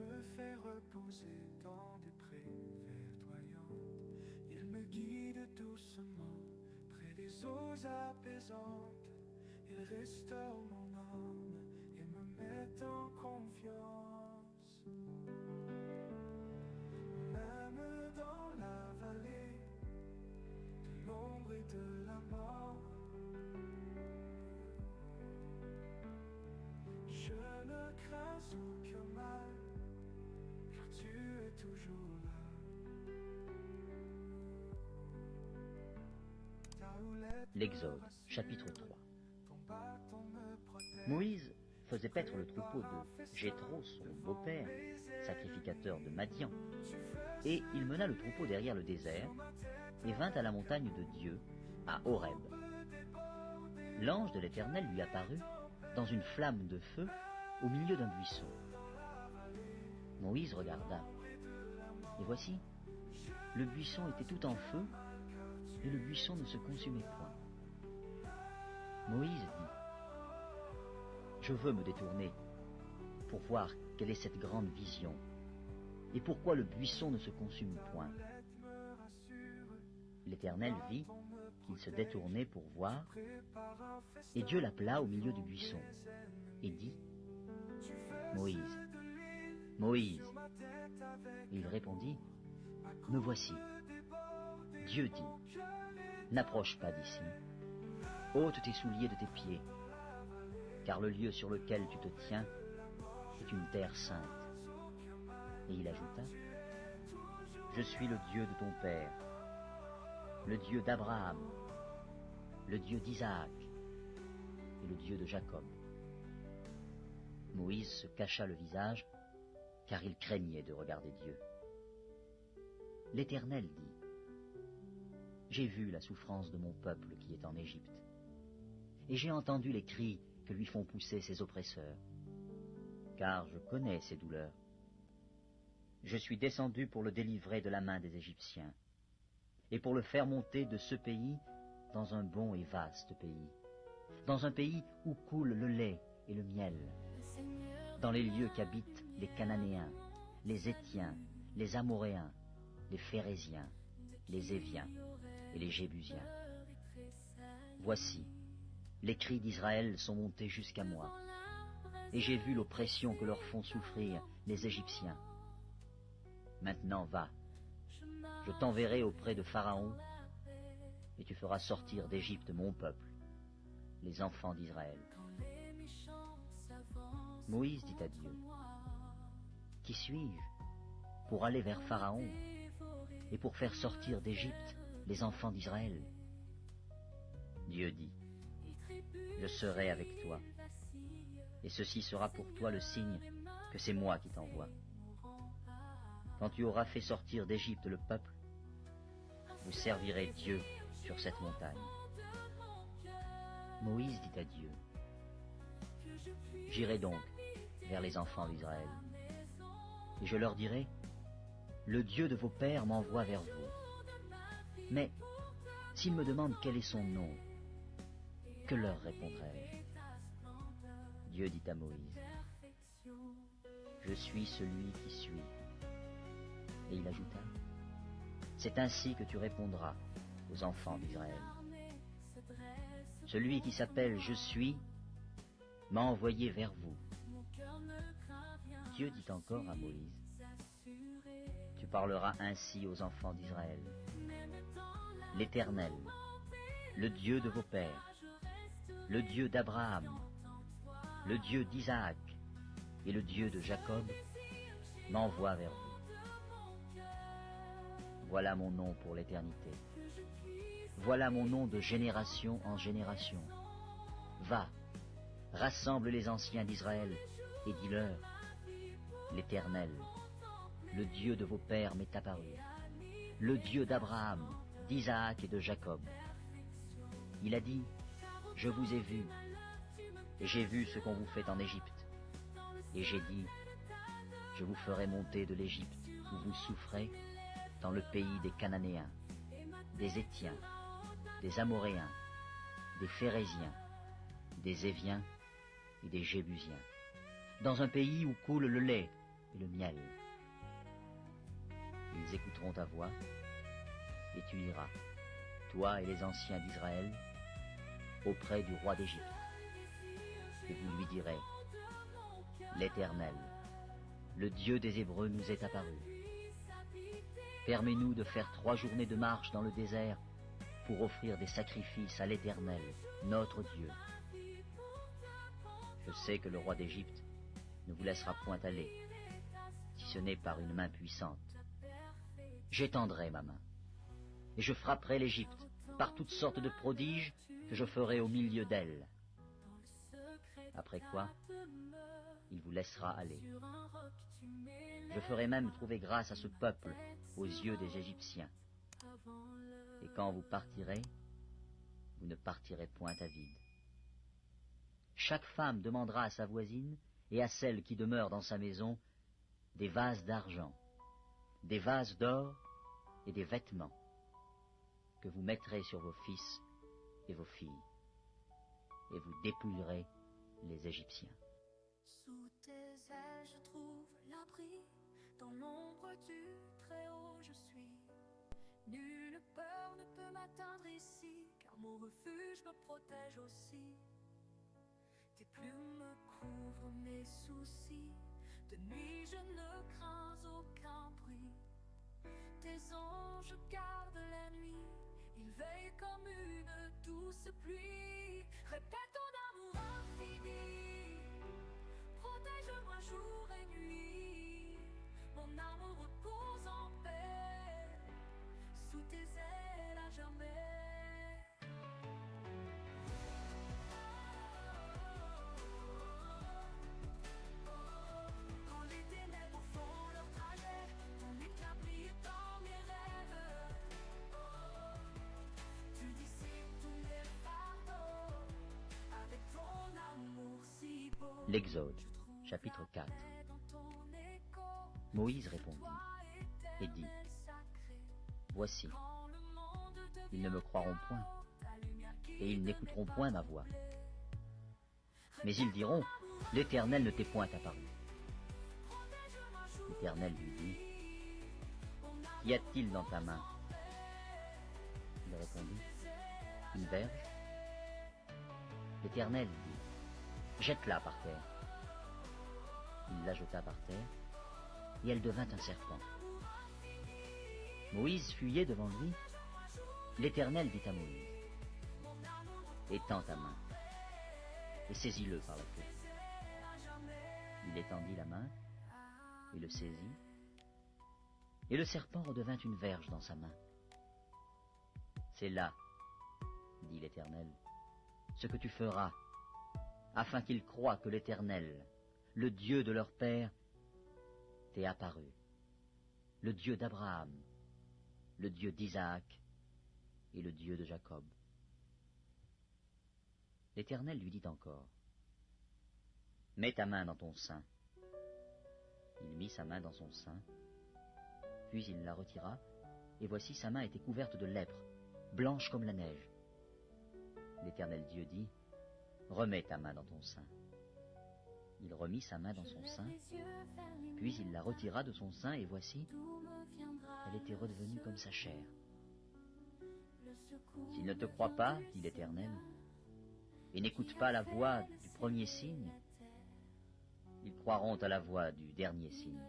me fait reposer dans des prés verdoyantes. Il me guide doucement près des eaux apaisantes. Il restaure mon âme et me met en confiance. Même dans la vallée de l'ombre et de la mort, je ne crains aucun mal, car tu es toujours là. L'Exode, chapitre 3. Moïse faisait paître le troupeau de Jéthro, son beau-père, sacrificateur de Madian, et il mena le troupeau derrière le désert et vint à la montagne de Dieu, à Horeb. L'ange de l'Éternel lui apparut dans une flamme de feu au milieu d'un buisson. Moïse regarda, et voici, le buisson était tout en feu, et le buisson ne se consumait point. Moïse dit, « Je veux me détourner pour voir quelle est cette grande vision, et pourquoi le buisson ne se consume point. » L'Éternel vit qu'il se détournait pour voir, et Dieu l'appela au milieu du buisson, et dit, « Moïse, Moïse. » Et il répondit, « Me voici. » Dieu dit, « N'approche pas d'ici, ôte tes souliers de tes pieds, car le lieu sur lequel tu te tiens est une terre sainte. » Et il ajouta, « Je suis le Dieu de ton père, le Dieu d'Abraham, le Dieu d'Isaac et le Dieu de Jacob. » Moïse se cacha le visage, car il craignait de regarder Dieu. L'Éternel dit, « J'ai vu la souffrance de mon peuple qui est en Égypte, et j'ai entendu les cris que lui font pousser ses oppresseurs, car je connais ses douleurs. Je suis descendu pour le délivrer de la main des Égyptiens, et pour le faire monter de ce pays dans un bon et vaste pays, dans un pays où coule le lait et le miel, dans les lieux qu'habitent les Cananéens, les Héthiens, les Amoréens, les Phéréziens, les Éviens et les Jébusiens. Voici, les cris d'Israël sont montés jusqu'à moi, et j'ai vu l'oppression que leur font souffrir les Égyptiens. Maintenant va, je t'enverrai auprès de Pharaon, et tu feras sortir d'Égypte mon peuple, les enfants d'Israël. Moïse dit à Dieu, « Qui suis-je pour aller vers Pharaon et pour faire sortir d'Égypte les enfants d'Israël ?» Dieu dit, « Je serai avec toi, et ceci sera pour toi le signe que c'est moi qui t'envoie. Quand tu auras fait sortir d'Égypte le peuple, vous servirez Dieu sur cette montagne. » Moïse dit à Dieu, « J'irai donc vers les enfants d'Israël, et je leur dirai, « Le Dieu de vos pères m'envoie vers vous. » Mais s'ils me demandent quel est son nom, que leur répondrai-je? Dieu dit à Moïse, « Je suis celui qui suis. » Et il ajouta, « C'est ainsi que tu répondras aux enfants d'Israël. Celui qui s'appelle Je suis m'a envoyé vers vous. » Dieu dit encore à Moïse, « Tu parleras ainsi aux enfants d'Israël. L'Éternel, le Dieu de vos pères, le Dieu d'Abraham, le Dieu d'Isaac et le Dieu de Jacob m'envoie vers vous. Voilà mon nom pour l'éternité. Voilà mon nom de génération en génération. Va, rassemble les anciens d'Israël et dis-leur, l'Éternel, le Dieu de vos pères m'est apparu, le Dieu d'Abraham, d'Isaac et de Jacob. Il a dit, je vous ai vus, et j'ai vu ce qu'on vous fait en Égypte. Et j'ai dit, je vous ferai monter de l'Égypte, où vous souffrez, dans le pays des Cananéens, des Héthiens, des Amoréens, des Phéréziens, des Éviens et des Jébusiens, dans un pays où coule le lait et le miel. Ils écouteront ta voix, et tu iras, toi et les anciens d'Israël, auprès du roi d'Égypte. Et vous lui direz, l'Éternel, le Dieu des Hébreux nous est apparu. Permets-nous de faire 3 journées de marche dans le désert pour offrir des sacrifices à l'Éternel, notre Dieu. Je sais que le roi d'Égypte ne vous laissera point aller, si ce n'est par une main puissante. J'étendrai ma main, et je frapperai l'Égypte par toutes sortes de prodiges que je ferai au milieu d'elle. Après quoi, il vous laissera aller. Je ferai même trouver grâce à ce peuple aux yeux des Égyptiens. Et quand vous partirez, vous ne partirez point à vide. Chaque femme demandera à sa voisine et à celle qui demeure dans sa maison des vases d'argent, des vases d'or et des vêtements que vous mettrez sur vos fils et vos filles, et vous dépouillerez les Égyptiens. Sous tes ailes je trouve l'abri, dans l'ombre du Très-Haut je suis. Nulle peur ne peut m'atteindre ici, car mon refuge me protège aussi. Tes plumes me couvrent mes soucis, de nuit je ne crains aucun bruit. Tes anges gardent la nuit, ils veillent comme une douce pluie. Répète ton amour infini, protège-moi jour et nuit. Mon âme repose en paix, sous tes ailes à jamais. Quand les ténèbres font leur trajet, ton éclat brille dans mes rêves. Tu dissipes tous mes fardeaux, avec ton amour si beau. L'Exode, chapitre 4. Moïse répondit et dit, voici, ils ne me croiront point, et ils n'écouteront point ma voix. Mais ils diront, l'Éternel ne t'est point apparu. L'Éternel lui dit, qu'y a-t-il dans ta main? Il répondit, une verge. L'Éternel dit, jette-la par terre. Il la jeta par terre, et elle devint un serpent. Moïse fuyait devant lui. L'Éternel dit à Moïse, étends ta main, et saisis-le par la queue. Il étendit la main, et le saisit, et le serpent redevint une verge dans sa main. C'est là, dit l'Éternel, ce que tu feras, afin qu'ils croient que l'Éternel, le Dieu de leur père, t'est apparu, le Dieu d'Abraham, le Dieu d'Isaac et le Dieu de Jacob. L'Éternel lui dit encore, mets ta main dans ton sein. Il mit sa main dans son sein, puis il la retira, et voici sa main était couverte de lèpre, blanche comme la neige. L'Éternel Dieu dit, remets ta main dans ton sein. Il remit sa main dans son sein, puis il la retira de son sein, et voici, elle était redevenue comme sa chair. S'ils ne te croient pas, dit l'Éternel, et n'écoutent pas la voix du premier signe, ils croiront à la voix du dernier signe.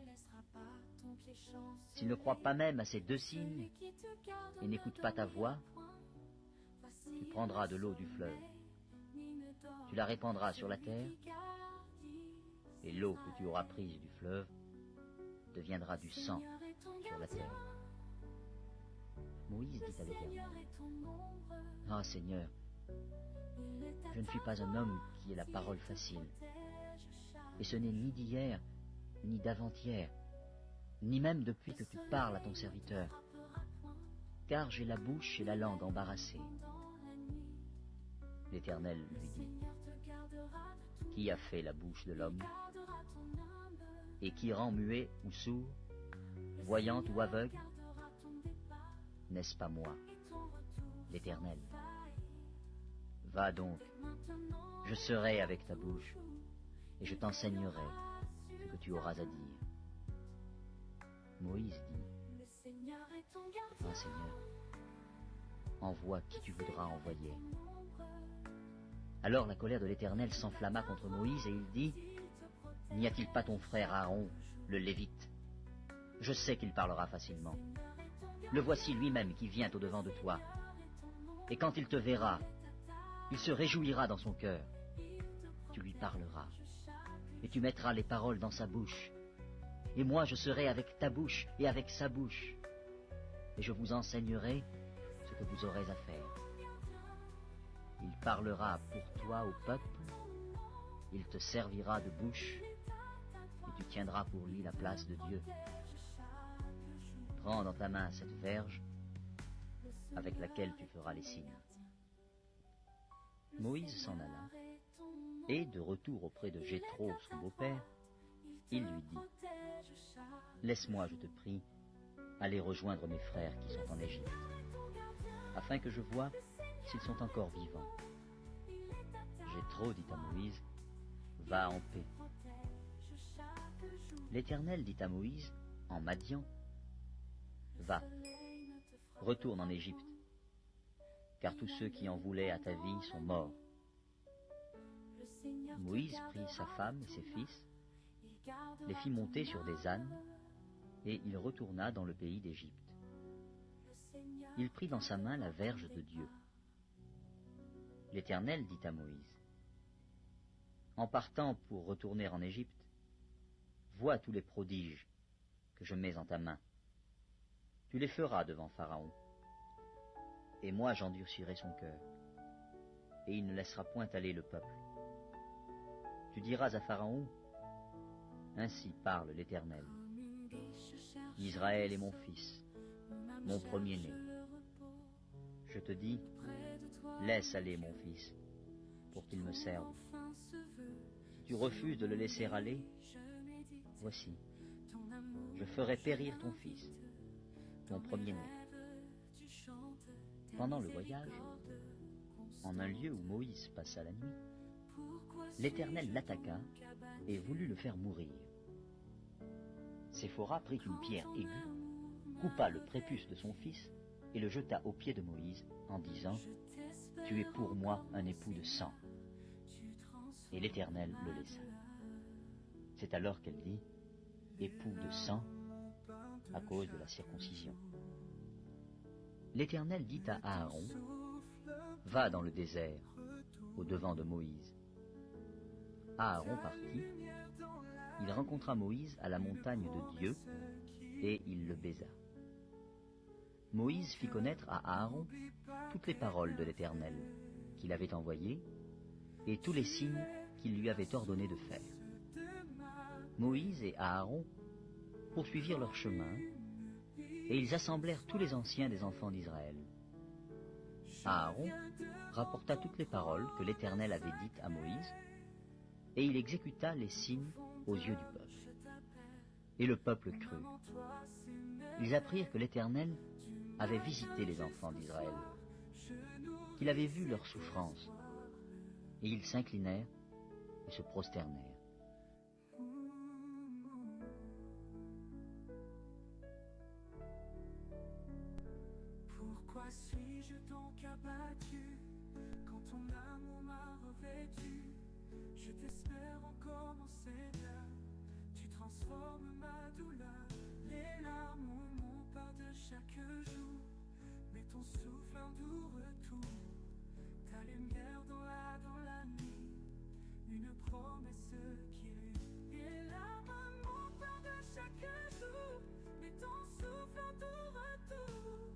S'ils ne croient pas même à ces 2 signes, et n'écoutent pas ta voix, tu prendras de l'eau du fleuve, tu la répandras sur la terre, et l'eau que tu auras prise du fleuve deviendra du sang sur la terre. Moïse dit à l'Éternel, ah Seigneur, je ne suis pas un homme qui ait la parole facile, et ce n'est ni d'hier, ni d'avant-hier, ni même depuis que tu parles à ton serviteur, car j'ai la bouche et la langue embarrassées. L'Éternel lui dit, qui a fait la bouche de l'homme, et qui rend muet ou sourd, voyant ou aveugle? N'est-ce pas moi, l'Éternel? Va donc, je serai avec ta bouche, et je t'enseignerai ce que tu auras à dire. Moïse dit, Ah Seigneur, envoie qui tu voudras envoyer. Alors la colère de l'Éternel s'enflamma contre Moïse et il dit, N'y a-t-il pas ton frère Aaron, le Lévite? Je sais qu'il parlera facilement. Le voici lui-même qui vient au-devant de toi. Et quand il te verra, il se réjouira dans son cœur. Tu lui parleras, et tu mettras les paroles dans sa bouche. Et moi je serai avec ta bouche et avec sa bouche. Et je vous enseignerai ce que vous aurez à faire. Il parlera pour toi au peuple, il te servira de bouche, et tu tiendras pour lui la place de Dieu. Prends dans ta main cette verge avec laquelle tu feras les signes. Moïse s'en alla, et de retour auprès de Jéthro, son beau-père, il lui dit, Laisse-moi, je te prie, aller rejoindre mes frères qui sont en Égypte, afin que je voie s'ils sont encore vivants. Jéthro dit à Moïse, Va en paix. L'Éternel dit à Moïse, en Madian, Va, retourne en Égypte, car tous ceux qui en voulaient à ta vie sont morts. Moïse prit sa femme et ses fils, les fit monter sur des ânes, et il retourna dans le pays d'Égypte. Il prit dans sa main la verge de Dieu. L'Éternel dit à Moïse, En partant pour retourner en Égypte, vois tous les prodiges que je mets en ta main. Tu les feras devant Pharaon, et moi j'endurcirai son cœur, et il ne laissera point aller le peuple. Tu diras à Pharaon, Ainsi parle l'Éternel. Israël est mon fils, mon premier-né. Je te dis, laisse aller mon fils, pour qu'il me serve. Si tu refuses de le laisser aller, voici, je ferai périr ton fils, ton premier-né. Pendant le voyage, en un lieu où Moïse passa la nuit, l'Éternel l'attaqua et voulut le faire mourir. Séphora prit une pierre aiguë, coupa le prépuce de son fils et le jeta aux pieds de Moïse en disant, Tu es pour moi un époux de sang. Et l'Éternel le laissa. C'est alors qu'elle dit, époux de sang, à cause de la circoncision. L'Éternel dit à Aaron, Va dans le désert, au devant de Moïse. Aaron partit, il rencontra Moïse à la montagne de Dieu, et il le baisa. Moïse fit connaître à Aaron toutes les paroles de l'Éternel qu'il avait envoyées, et tous les signes qu'il lui avait ordonné de faire. Moïse et Aaron poursuivirent leur chemin, et ils assemblèrent tous les anciens des enfants d'Israël. Aaron rapporta toutes les paroles que l'Éternel avait dites à Moïse, et il exécuta les signes aux yeux du peuple. Et le peuple crut. Ils apprirent que l'Éternel avait visité les enfants d'Israël, qu'il avait vu leur souffrance, et ils s'inclinèrent et se prosternèrent. Pourquoi suis-je donc abattu quand ton amour m'a revêtu? Je t'espère encore mon Seigneur, tu transformes ma douleur. Les larmes mon part de chaque jour, mais ton souffle un doux retour, ta lumière dans la nuit, une promesse qui rit. Les larmes mon part de chaque jour, mais ton souffle un doux retour,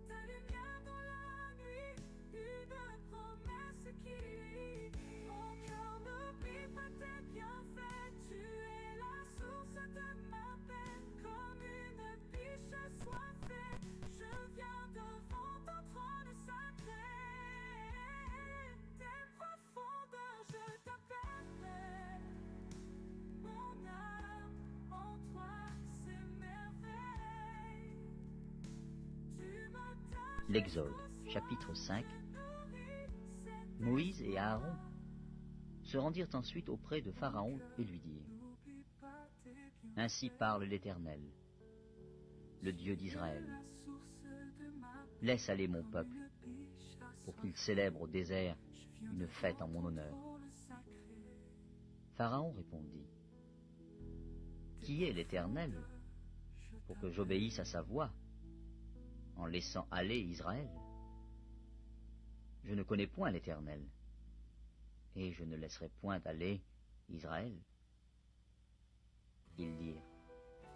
ta lumière dans la nuit, une promesse qui rit. Mon cœur n'oublie pas tes bienfaits, tu es la source de ma paix, comme une biche assoiffée, je viens devant ton trône sacré. Des profondeurs je t'appelle, mon âme en toi s'émerveille. L'Exode, chapitre 5. Moïse et Aaron se rendirent ensuite auprès de Pharaon et lui dirent, Ainsi parle l'Éternel. le Dieu d'Israël. Laisse aller mon peuple, pour qu'il célèbre au désert une fête en mon honneur. » Pharaon répondit, « Qui est l'Éternel pour que j'obéisse à sa voix en laissant aller Israël? Je ne connais point l'Éternel, et je ne laisserai point aller Israël. » Ils dirent,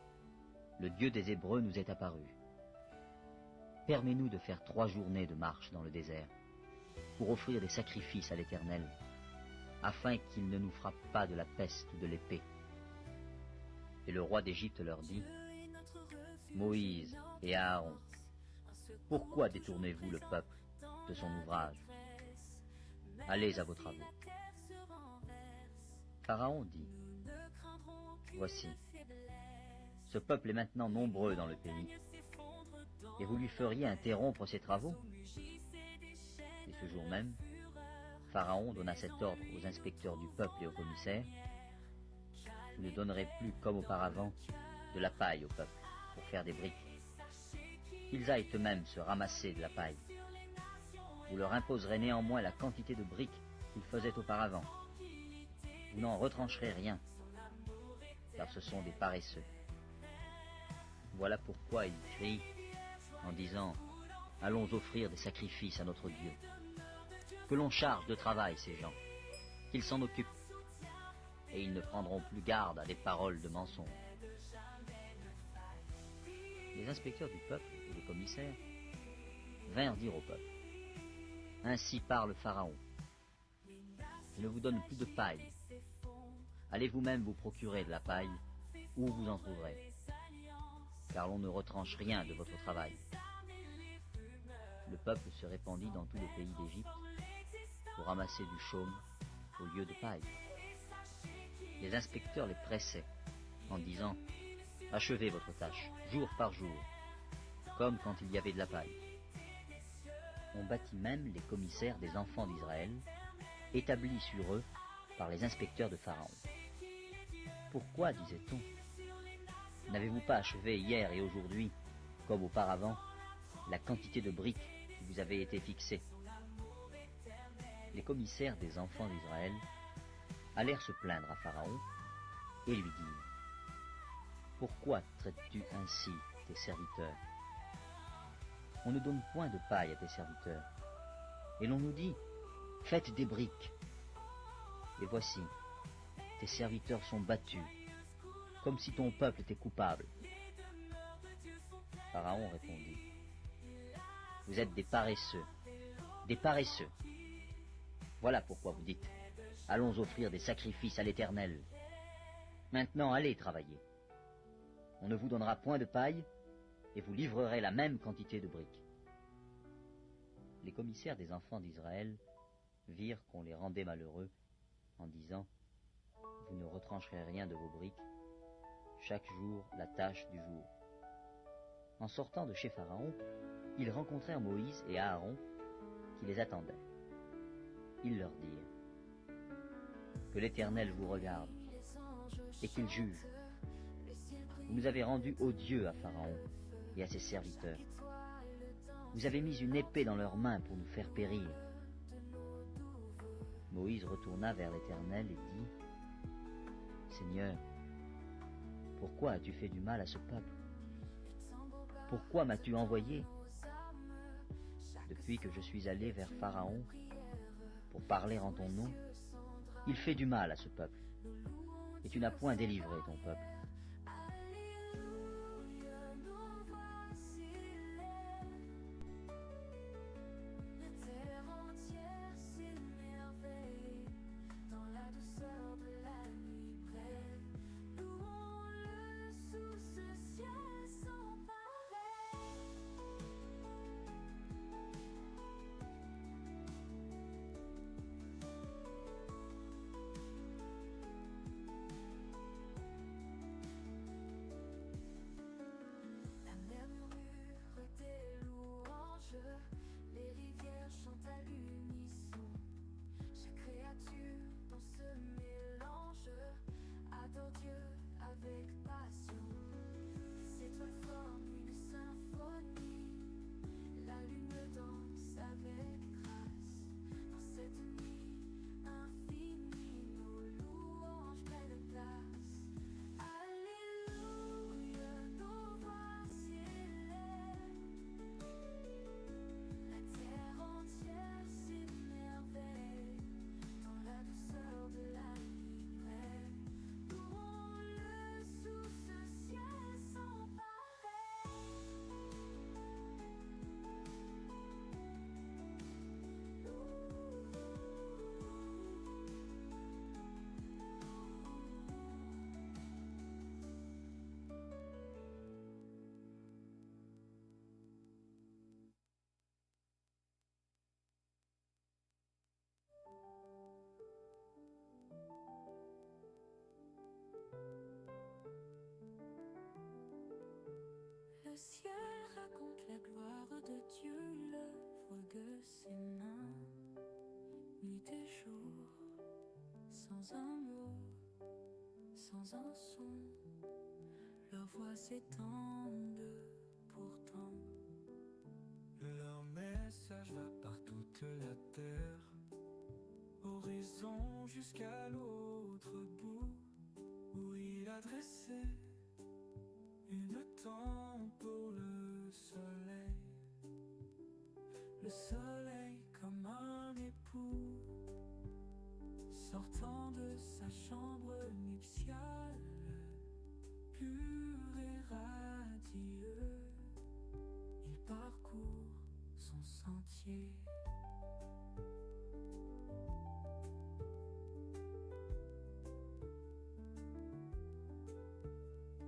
« Le Dieu des Hébreux nous est apparu. Permets-nous de faire 3 journées de marche dans le désert, pour offrir des sacrifices à l'Éternel, afin qu'il ne nous frappe pas de la peste ou de l'épée. » Et le roi d'Égypte leur dit, « Moïse et Aaron, pourquoi détournez-vous le peuple de son ouvrage? Allez à vos travaux. » Pharaon dit, « Voici, ce peuple est maintenant nombreux dans le pays, et vous lui feriez interrompre ses travaux? » Et ce jour même, Pharaon donna cet ordre aux inspecteurs du peuple et aux commissaires, « Vous ne donnerez plus, comme auparavant, de la paille au peuple pour faire des briques. Qu'ils aillent eux-mêmes se ramasser de la paille. Vous leur imposerez néanmoins la quantité de briques qu'ils faisaient auparavant. Vous n'en retrancherez rien, car ce sont des paresseux. » Voilà pourquoi ils crient en disant, « Allons offrir des sacrifices à notre Dieu. » Que l'on charge de travail ces gens, qu'ils s'en occupent, et ils ne prendront plus garde à des paroles de mensonge. Les inspecteurs du peuple et les commissaires vinrent dire au peuple, « Ainsi parle Pharaon. Je ne vous donne plus de paille. Allez vous-même vous procurer de la paille, où vous en trouverez, car l'on ne retranche rien de votre travail. » Le peuple se répandit dans tout le pays d'Égypte pour ramasser du chaume au lieu de paille. Les inspecteurs les pressaient en disant, « Achevez votre tâche, jour par jour, comme quand il y avait de la paille. » On battit même les commissaires des enfants d'Israël, établis sur eux par les inspecteurs de Pharaon. « Pourquoi, disait-on, n'avez-vous pas achevé hier et aujourd'hui, comme auparavant, la quantité de briques qui vous avait été fixée? » Les commissaires des enfants d'Israël allèrent se plaindre à Pharaon et lui dirent, « Pourquoi traites-tu ainsi tes serviteurs? On ne donne point de paille à tes serviteurs, et l'on nous dit, faites des briques. Et voici, tes serviteurs sont battus, comme si ton peuple était coupable. » Pharaon répondit, « Vous êtes des paresseux, des paresseux. Voilà pourquoi vous dites, allons offrir des sacrifices à l'Éternel. Maintenant, allez travailler. On ne vous donnera point de paille, et vous livrerez la même quantité de briques. » Les commissaires des enfants d'Israël virent qu'on les rendait malheureux, en disant, « Vous ne retrancherez rien de vos briques, chaque jour la tâche du jour. » En sortant de chez Pharaon, ils rencontrèrent Moïse et Aaron, qui les attendaient. Ils leur dirent, « Que l'Éternel vous regarde, et qu'il juge. Vous nous avez rendus odieux à Pharaon et à ses serviteurs. Vous avez mis une épée dans leurs mains pour nous faire périr. » Moïse retourna vers l'Éternel et dit, « Seigneur, pourquoi as-tu fait du mal à ce peuple? Pourquoi m'as-tu envoyé? Depuis que je suis allé vers Pharaon pour parler en ton nom, il fait du mal à ce peuple, et tu n'as point délivré ton peuple. » ciel raconte la gloire de Dieu, l'œuvre de ses mains. Nuit et jour, sans un mot, sans un son, leurs voix s'étendent pourtant. Leur message va par toute la terre, horizon jusqu'à l'autre bout, où il adressait une tombe pour le soleil. Le soleil comme un époux sortant de sa chambre nuptiale, pur et radieux, il parcourt son sentier.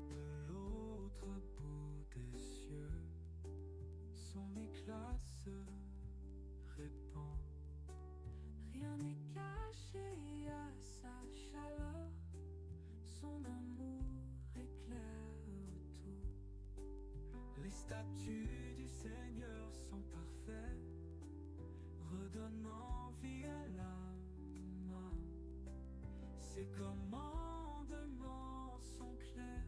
De l'autre bout des cieux, son éclat se répand. Rien n'est caché à sa chaleur, son amour éclaire tout. Les statues du Seigneur sont parfaites, redonnant vie à l'âme. Ses commandements sont clairs,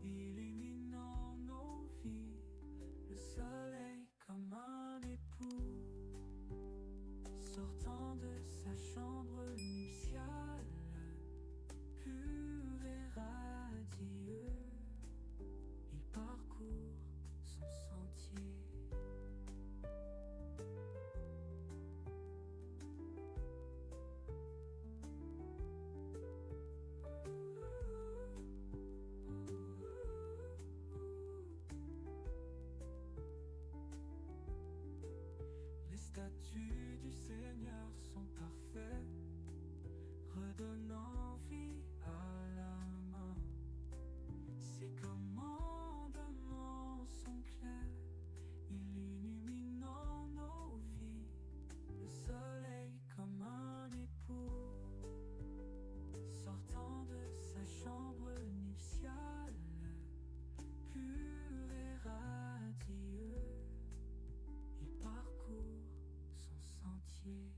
illuminant nos vies. Le soleil comme un époux sortant de sa chambre nuptiale, pur et radieux, il parcourt son sentier. Les statues du Seigneur sont parfaites, redonnant vie à la main. Ses commandements sont clairs, illuminant nos vies. Le soleil comme un époux sortant de sa chambre nuptiale, pur et radieux, il parcourt son sentier.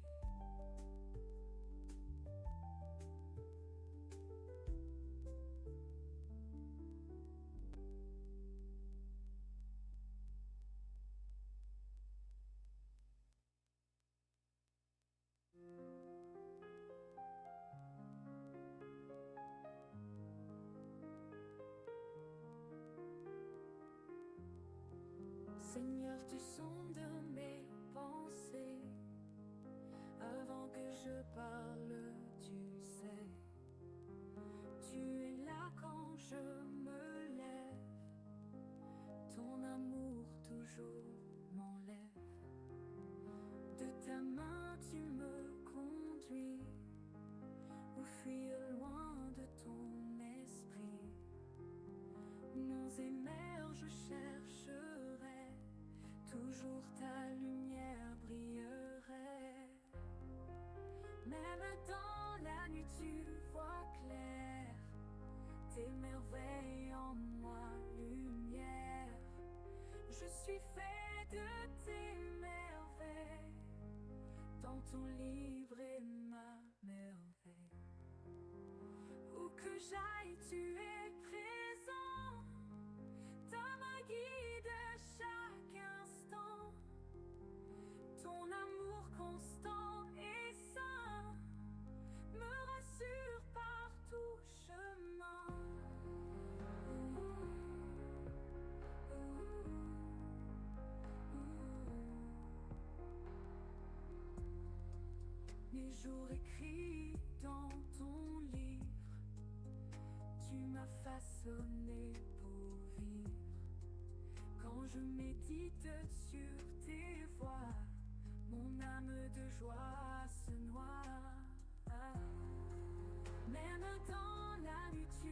Seigneur, tu sondes mes pensées, avant que je parle, tu sais. Tu es là quand je me lève, ton amour toujours m'enlève. De ta main tu me conduis, ou fuir loin de ton esprit. Monts et mers je chercherai, toujours ta lumière brillerait. Même dans la nuit tu vois clair, tes merveilles en moi lumière. Je suis fait de tes merveilles, dans ton livre est ma merveille. Où que j'aille tu es présent, ta main guide chaque instant. Ton amour constant et saint me rassure par tout chemin. Mes jours écrits dans ton livre, tu m'as façonné pour vivre. Quand je médite sur tes voies, mon âme de joie se noie. Même dans la nuit tu